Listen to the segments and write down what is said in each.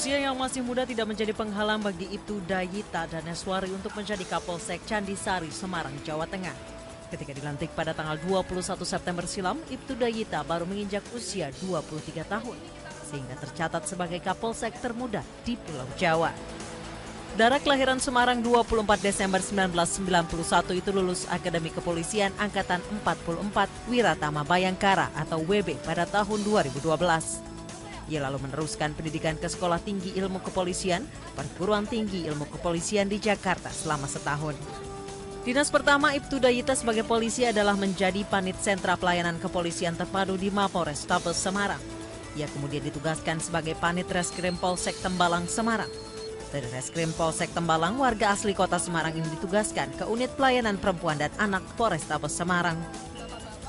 Usia yang masih muda tidak menjadi penghalang bagi Ibtudayita Daneswari untuk menjadi Kapolsek Candisari, Semarang, Jawa Tengah. Ketika dilantik pada tanggal 21 September silam, Ibtudayita baru menginjak usia 23 tahun, sehingga tercatat sebagai Kapolsek termuda di Pulau Jawa. Dara kelahiran Semarang 24 Desember 1991 itu lulus Akademi Kepolisian Angkatan 44 Wiratama Bayangkara atau WB pada tahun 2012. Ia lalu meneruskan pendidikan ke Sekolah Tinggi Ilmu Kepolisian, Perguruan Tinggi Ilmu Kepolisian di Jakarta selama setahun. Dinas pertama Ibtudayita sebagai polisi adalah menjadi Panit Sentra Pelayanan Kepolisian Terpadu di Mapolrestabes Semarang. Ia kemudian ditugaskan sebagai Panit Reskrim Polsek Tembalang, Semarang. Dari Reskrim Polsek Tembalang, warga asli kota Semarang ini ditugaskan ke Unit Pelayanan Perempuan dan Anak Polrestabes Semarang.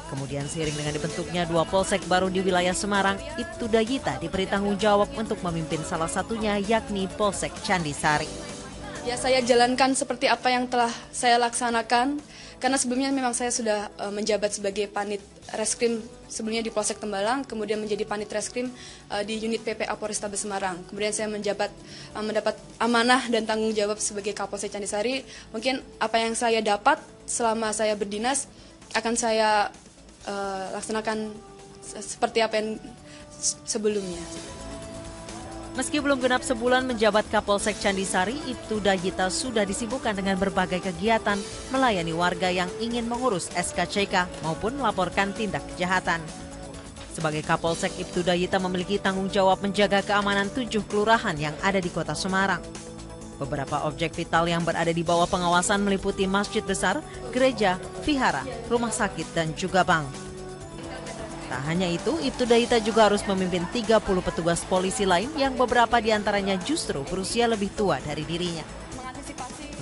Kemudian seiring dengan dibentuknya dua polsek baru di wilayah Semarang, Ibtudayita diberi tanggung jawab untuk memimpin salah satunya yakni Polsek Candisari. Ya, saya jalankan seperti apa yang telah saya laksanakan, karena sebelumnya memang saya sudah menjabat sebagai Panit Reskrim sebelumnya di Polsek Tembalang, kemudian menjadi Panit Reskrim di unit PPA Polrestabes Semarang. Kemudian saya mendapat amanah dan tanggung jawab sebagai Kapolsek Candisari. Mungkin apa yang saya dapat selama saya berdinas akan saya laksanakan seperti apa yang sebelumnya. Meski belum genap sebulan menjabat Kapolsek Candisari, Ibtudayita sudah disibukkan dengan berbagai kegiatan melayani warga yang ingin mengurus SKCK maupun melaporkan tindak kejahatan. Sebagai Kapolsek, Ibtudayita memiliki tanggung jawab menjaga keamanan 7 kelurahan yang ada di kota Semarang. Beberapa objek vital yang berada di bawah pengawasan meliputi masjid besar, gereja, vihara, rumah sakit, dan juga bank. Tak hanya itu, Ibtudayita juga harus memimpin 30 petugas polisi lain yang beberapa diantaranya justru berusia lebih tua dari dirinya.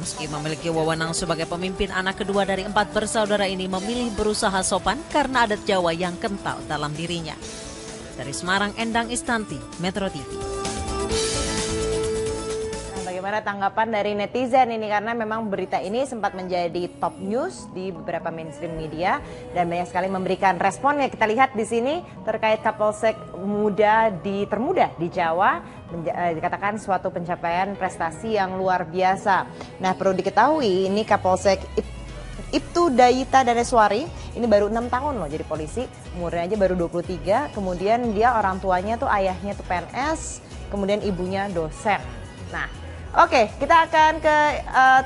Meski memiliki wewenang sebagai pemimpin, anak kedua dari 4 bersaudara ini memilih berusaha sopan karena adat Jawa yang kental dalam dirinya. Dari Semarang, Endang Istanti, Metro TV. Bagaimana tanggapan dari netizen ini, karena memang berita ini sempat menjadi top news di beberapa mainstream media dan banyak sekali memberikan responnya. Kita lihat di sini terkait Kapolsek termuda di Jawa, dikatakan suatu pencapaian prestasi yang luar biasa. Nah, perlu diketahui ini Kapolsek Ibtudayita Daneswari ini baru 6 tahun loh jadi polisi, umurnya aja baru 23. Kemudian dia orang tuanya tuh ayahnya tuh PNS, kemudian ibunya dosen. Nah, oke, kita akan ke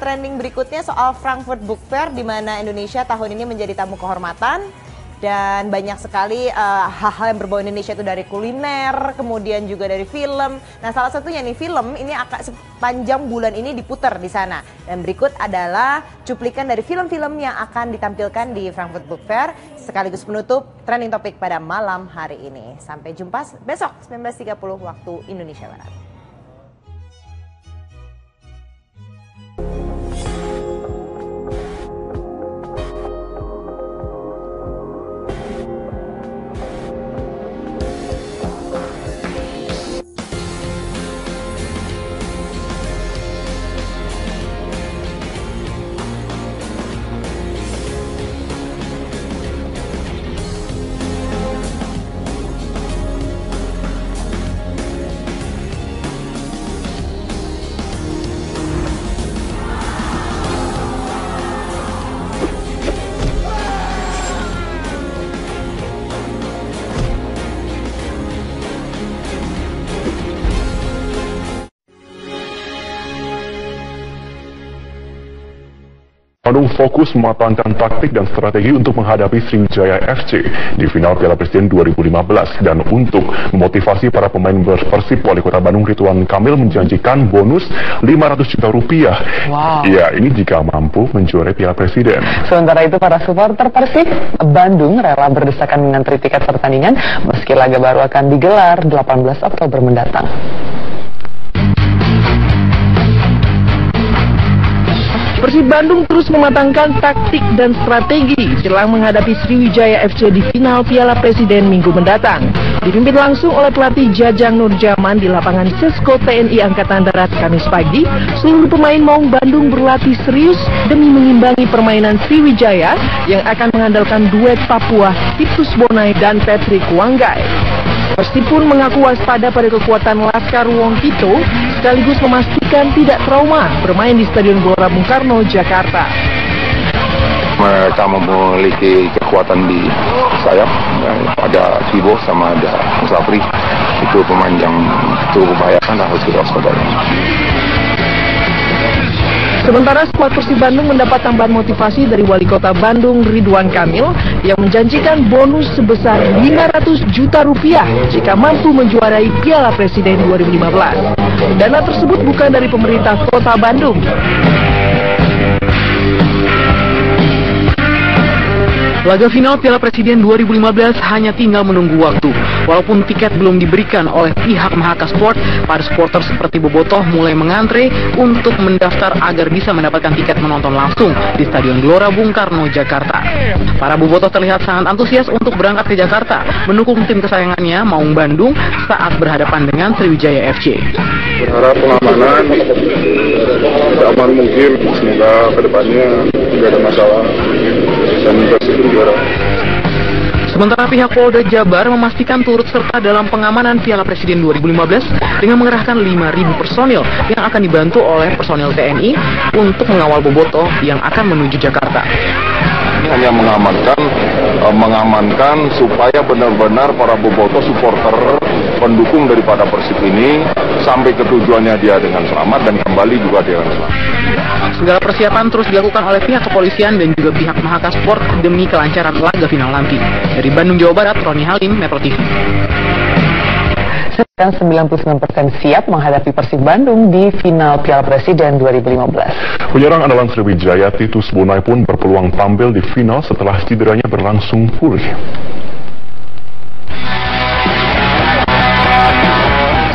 trending berikutnya soal Frankfurt Book Fair, di mana Indonesia tahun ini menjadi tamu kehormatan. Dan banyak sekali hal-hal yang berbau Indonesia itu dari kuliner, kemudian juga dari film. Nah, salah satunya nih film ini akan sepanjang bulan ini diputar di sana. Dan berikut adalah cuplikan dari film-film yang akan ditampilkan di Frankfurt Book Fair, sekaligus penutup trending topik pada malam hari ini. Sampai jumpa besok 19.30 waktu Indonesia Barat. Bandung fokus mematangkan taktik dan strategi untuk menghadapi Sriwijaya FC di final Piala Presiden 2015. Dan untuk memotivasi para pemain Persib, Wali Kota Bandung Ridwan Kamil menjanjikan bonus 500 juta rupiah. Wow. Ya, ini jika mampu menjuarai Piala Presiden. Sementara itu, para supporter Persib Bandung rela berdesakan mengantri tiket pertandingan meski laga baru akan digelar 18 Oktober mendatang. Persib Bandung terus mematangkan taktik dan strategi jelang menghadapi Sriwijaya FC di final Piala Presiden minggu mendatang. Dipimpin langsung oleh pelatih Jajang Nurjaman di lapangan Sesko TNI Angkatan Darat Kamis pagi, seluruh pemain Maung Bandung berlatih serius demi mengimbangi permainan Sriwijaya yang akan mengandalkan duet Papua, Titus Bonai dan Patrick Wanggai. Persib pun mengaku waspada pada kekuatan Laskar Wongkito, sekaligus memastikan tidak trauma bermain di Stadion Gelora Bung Karno, Jakarta. Mereka memiliki kekuatan di sayap, ada Vibo sama ada Musafri. Itu pemain yang cukup membahayakan, harus kita waspadai. Sementara skuad Persib Bandung mendapat tambahan motivasi dari Wali Kota Bandung Ridwan Kamil yang menjanjikan bonus sebesar 500 juta rupiah jika mampu menjuarai Piala Presiden 2015. Dana tersebut bukan dari pemerintah Kota Bandung. Laga final Piala Presiden 2015 hanya tinggal menunggu waktu. Walaupun tiket belum diberikan oleh pihak Mahaka Sport, para supporter seperti Bobotoh mulai mengantre untuk mendaftar agar bisa mendapatkan tiket menonton langsung di Stadion Gelora Bung Karno, Jakarta. Para Bobotoh terlihat sangat antusias untuk berangkat ke Jakarta, mendukung tim kesayangannya Maung Bandung saat berhadapan dengan Sriwijaya FC. Berharap pengamanan seaman mungkin, semoga kedepannya tidak ada masalah dan Persib juara. Sementara pihak Polda Jabar memastikan turut serta dalam pengamanan Piala Presiden 2015 dengan mengerahkan 5.000 personil yang akan dibantu oleh personil TNI untuk mengawal Bobotoh yang akan menuju Jakarta. Ini hanya mengamankan supaya benar-benar para Bobotoh supporter pendukung daripada Persib ini sampai ke tujuannya dia dengan selamat dan kembali juga dengan selamat. Segala persiapan terus dilakukan oleh pihak kepolisian dan juga pihak Mahaka Sport demi kelancaran laga final nanti. Dari Bandung, Jawa Barat, Roni Halim, Metro TV. Sedang 99% siap menghadapi Persib Bandung di final Piala Presiden 2015. Penyerang andalan Sriwijaya Titus Bonai pun berpeluang tampil di final setelah cederanya berlangsung pulih.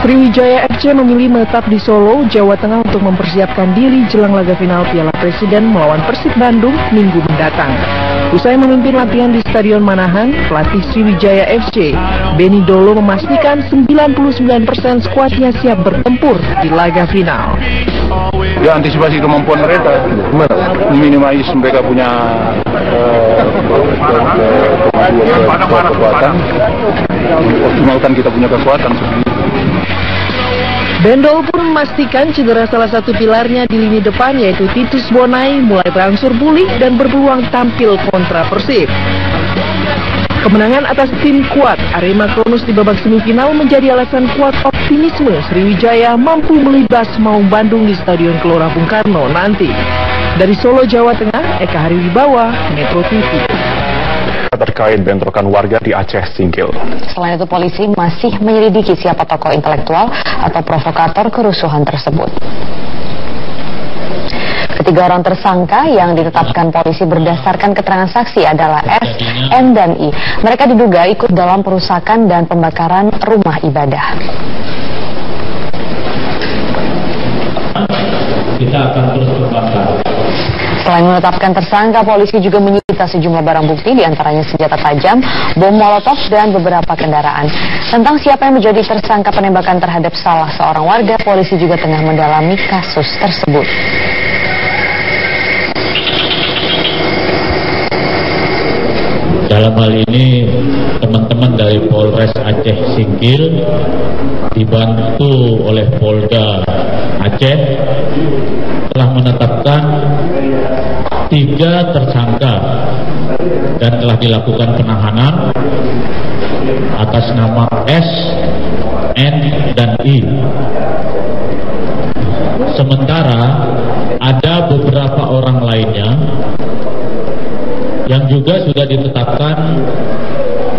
Sriwijaya FC memilih menetap di Solo, Jawa Tengah untuk mempersiapkan diri jelang laga final Piala Presiden melawan Persib Bandung Minggu mendatang. Usai memimpin latihan di Stadion Manahan, pelatih Sriwijaya FC, Benny Dolo memastikan 99% skuadnya siap bertempur di laga final. Ya, antisipasi kemampuan mereka, minimais mereka punya kekuatan, optimalkan kita punya kekuatan. Bendol pun memastikan cedera salah satu pilarnya di lini depan yaitu Titus Bonai mulai berangsur pulih dan berpeluang tampil kontra Persib. Kemenangan atas tim kuat Arema Kronus di babak semifinal menjadi alasan kuat optimisme Sriwijaya mampu melibas Maung Bandung di Stadion Gelora Bung Karno nanti. Dari Solo, Jawa Tengah, Eka Hariwibawa, Metro TV. Terkait bentrokan warga di Aceh Singkil. Selain itu polisi masih menyelidiki siapa tokoh intelektual atau provokator kerusuhan tersebut. Ketiga orang tersangka yang ditetapkan polisi berdasarkan keterangan saksi adalah S, N, dan I. Mereka diduga ikut dalam perusakan dan pembakaran rumah ibadah. Kita akan terus berbakar. Selain menetapkan tersangka, polisi juga menyita sejumlah barang bukti, diantaranya senjata tajam, bom molotov, dan beberapa kendaraan. Tentang siapa yang menjadi tersangka penembakan terhadap salah seorang warga, polisi juga tengah mendalami kasus tersebut. Dalam hal ini, teman-teman dari Polres Aceh Singkil dibantu oleh Polda Aceh telah menetapkan 3 tersangka dan telah dilakukan penahanan atas nama S, N, dan I. Sementara ada beberapa orang lainnya yang juga sudah ditetapkan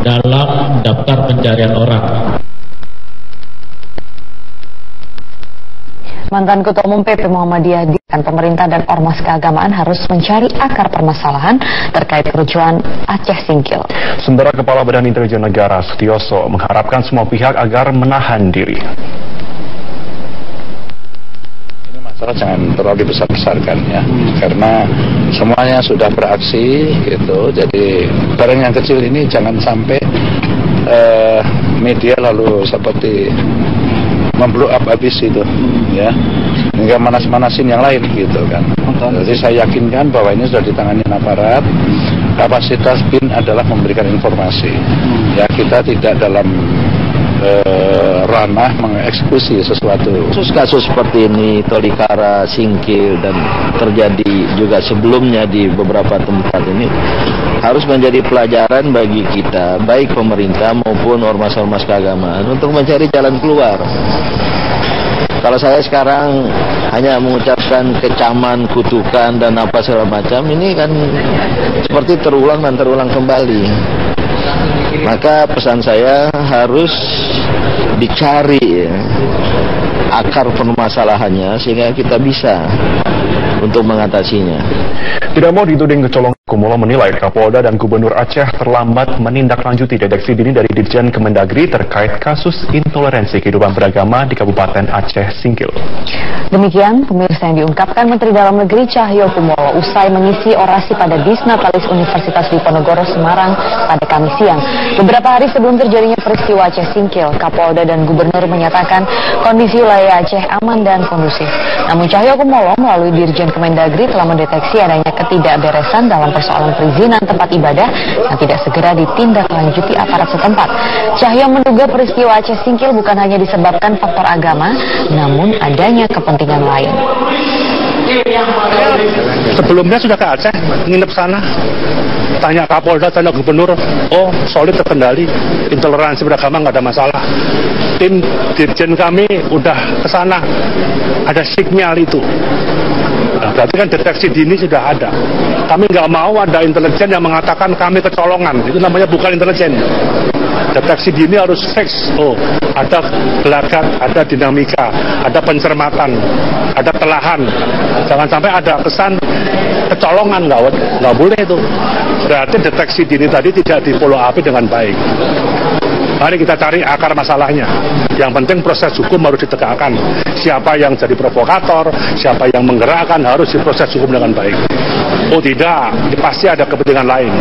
dalam daftar pencarian orang. Mantan Ketua Umum PP Muhammadiyah dan pemerintah dan ormas keagamaan harus mencari akar permasalahan terkait kericuhan Aceh Singkil. Sementara Kepala Badan Intelijen Negara Setioso mengharapkan semua pihak agar menahan diri. Ini masalah jangan terlalu dibesar-besarkan ya, karena semuanya sudah beraksi gitu. Jadi barang yang kecil ini jangan sampai media lalu seperti memblow up habis itu ya, hingga manas-manasin yang lain gitu kan. Jadi saya yakinkan bahwa ini sudah ditangani aparat. Kapasitas BIN adalah memberikan informasi ya, kita tidak dalam ranah mengeksekusi sesuatu. Kasus seperti ini, Tolikara, Singkil, dan terjadi juga sebelumnya di beberapa tempat ini harus menjadi pelajaran bagi kita, baik pemerintah maupun ormas-ormas keagamaan untuk mencari jalan keluar. Kalau saya sekarang hanya mengucapkan kecaman, kutukan, dan apa segala macam, ini kan seperti terulang dan terulang kembali. Maka pesan saya harus dicari ya, akar permasalahannya sehingga kita bisa untuk mengatasinya. Tidak mau dituding kecolongan, Kumolo menilai Kapolda dan Gubernur Aceh terlambat menindaklanjuti deteksi dini dari Dirjen Kemendagri terkait kasus intoleransi kehidupan beragama di Kabupaten Aceh Singkil. Demikian pemirsa yang diungkapkan Menteri Dalam Negeri Cahyo Kumolo usai mengisi orasi pada Disnatalis Universitas Diponegoro Semarang pada Kamis siang. Beberapa hari sebelum terjadinya peristiwa Aceh Singkil, Kapolda dan Gubernur menyatakan kondisi wilayah Aceh aman dan kondusif. Namun Cahyo Kumolo melalui Dirjen Kemendagri telah mendeteksi adanya ketidakberesan dalam persoalan perizinan tempat ibadah yang tidak segera ditindaklanjuti aparat setempat. Cahyo menduga peristiwa Aceh Singkil bukan hanya disebabkan faktor agama, namun adanya kepentingan lain. Sebelumnya sudah ke Aceh, nginep sana. Tanya Kapolda, tanya Gubernur, oh solid terkendali, intoleransi beragama nggak ada masalah. Tim Dirjen kami udah ke sana, ada signal itu. Nah, berarti kan deteksi dini sudah ada. Kami nggak mau ada intelijen yang mengatakan kami kecolongan, itu namanya bukan intelijen. Deteksi dini harus fix. Oh, ada gelagat, ada dinamika, ada pencermatan, ada telahan. Jangan sampai ada kesan kecolongan, nggak boleh itu. Berarti deteksi dini tadi tidak di-follow up dengan baik. Mari kita cari akar masalahnya. Yang penting proses hukum harus ditegakkan. Siapa yang jadi provokator, siapa yang menggerakkan harus diproses hukum dengan baik. Oh tidak, pasti ada kepentingan lain.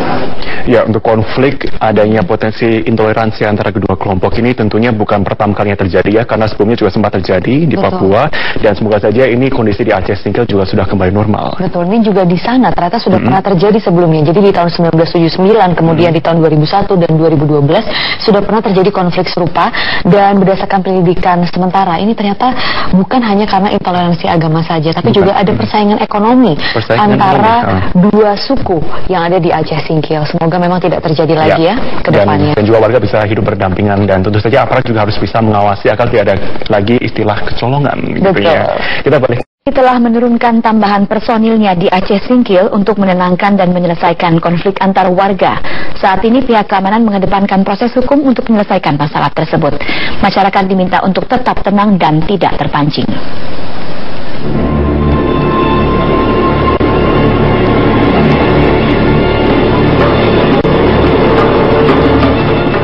Ya, untuk konflik adanya potensi intoleransi antara kedua kelompok ini tentunya bukan pertama kalinya terjadi ya, karena sebelumnya juga sempat terjadi di Papua, dan semoga saja ini kondisi di Aceh Singkil juga sudah kembali normal. Betul, ini juga di sana ternyata sudah pernah terjadi sebelumnya. Jadi di tahun 1979, kemudian di tahun 2001 dan 2012 sudah pernah terjadi konflik serupa, dan berdasarkan penyelidikan sementara ini ternyata bukan hanya karena intoleransi agama saja, tapi juga ada persaingan ekonomi antara dua suku yang ada di Aceh Singkil. Semoga memang tidak terjadi lagi ya ke depannya. Dan juga warga bisa hidup berdampingan, dan tentu saja aparat juga harus bisa mengawasi agar tidak ada lagi istilah kecolongan gitu ya. Kita balik. Telah menurunkan tambahan personilnya di Aceh Singkil untuk menenangkan dan menyelesaikan konflik antar warga. Saat ini pihak keamanan mengedepankan proses hukum untuk menyelesaikan masalah tersebut. Masyarakat diminta untuk tetap tenang dan tidak terpancing.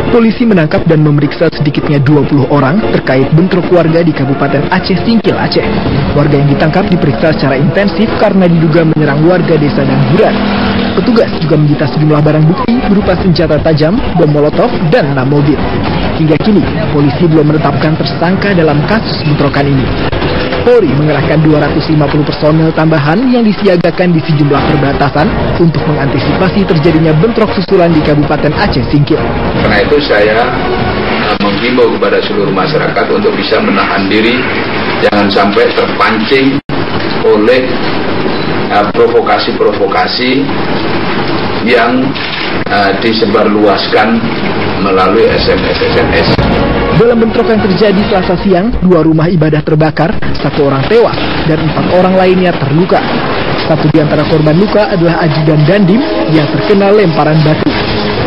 Polisi menangkap dan memeriksa sedikitnya 20 orang terkait bentrok warga di Kabupaten Aceh Singkil, Aceh. Warga yang ditangkap diperiksa secara intensif karena diduga menyerang warga desa Dangguran. Petugas juga menyita sejumlah barang bukti berupa senjata tajam, bom molotov, dan 6 mobil. Hingga kini, polisi belum menetapkan tersangka dalam kasus bentrokan ini. Polri mengerahkan 250 personel tambahan yang disiagakan di sejumlah perbatasan untuk mengantisipasi terjadinya bentrok susulan di Kabupaten Aceh Singkil. Karena itu saya menghimbau kepada seluruh masyarakat untuk bisa menahan diri, jangan sampai terpancing oleh provokasi-provokasi yang disebarluaskan melalui SMS. Dalam bentrok yang terjadi Selasa siang, 2 rumah ibadah terbakar, 1 orang tewas, dan 4 orang lainnya terluka. Satu di antara korban luka adalah ajudan Dandim yang terkena lemparan batu.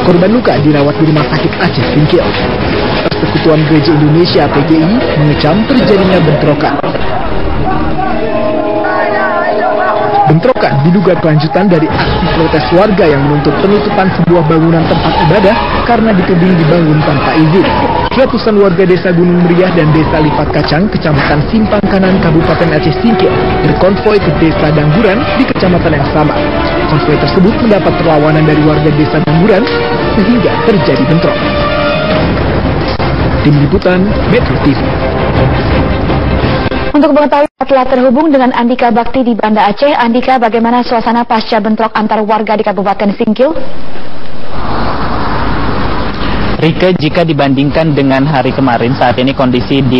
Korban luka dirawat di Rumah Sakit Aceh Singkil. Persekutuan Gereja Indonesia PGI mengecam terjadinya bentrokan. Bentrokan diduga kelanjutan dari aksi protes warga yang menuntut penutupan sebuah bangunan tempat ibadah karena dituding dibangun tanpa izin. Ratusan warga desa Gunung Meriah dan desa Lipat Kacang, kecamatan Simpang Kanan, Kabupaten Aceh Singkil, berkonvoi ke desa Dangguran di kecamatan yang sama. Konvoi tersebut mendapat perlawanan dari warga desa Dangguran sehingga terjadi bentrok. Tim Liputan Metro TV. Untuk mengetahui telah terhubung dengan Andika Bakti di Banda Aceh. Andika, bagaimana suasana pasca bentrok antar warga di Kabupaten Singkil? Rike, jika dibandingkan dengan hari kemarin, saat ini kondisi di